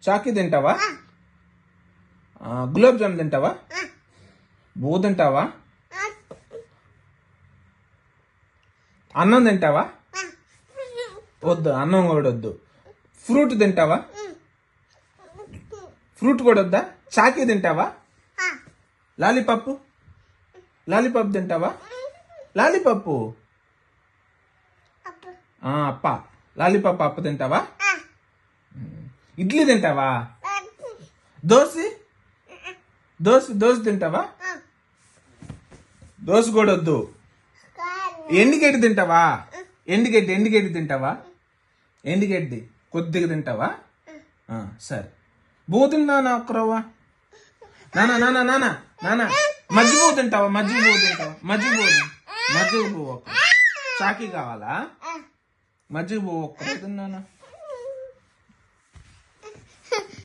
చాకీ తింటావా? గులాబ్ జామ్ తింటావా? బూ తింటావా? అన్నం తింటావా? వద్దు, అన్నం కూడా వద్దు. ఫ్రూట్ తింటావా? ఫ్రూట్ కూడా వద్దా? చాకీ తింటావా? లాలీపాప్ లాలీపాప్ తింటావా? లాలీపాప్ అప్ప లాలీపాప్ అప్ప తింటావా? ఇడ్లీ తింటావా? దోశ దోశ దోశ తింటావా? దోశ కూడా వద్దు. ఎండుగడ్డి తింటావా? ఎండుగడ్డి ఎండుగడ్డి తింటావా? ఎండుగడ్డి కొద్దిగా తింటావా? సరే. బూ తిన్నా ఒక్కరవ్వా. నానా నానా నానా నానా మజ్జిగ పువ్వు తింటావా? మజ్జిగ పువ్వు తింటావా? మజ్జిగ పువ్వు ఒక్క చాకీ కావాలా? మజ్జిగ పువ్వు ఒక్క తిన్నానా?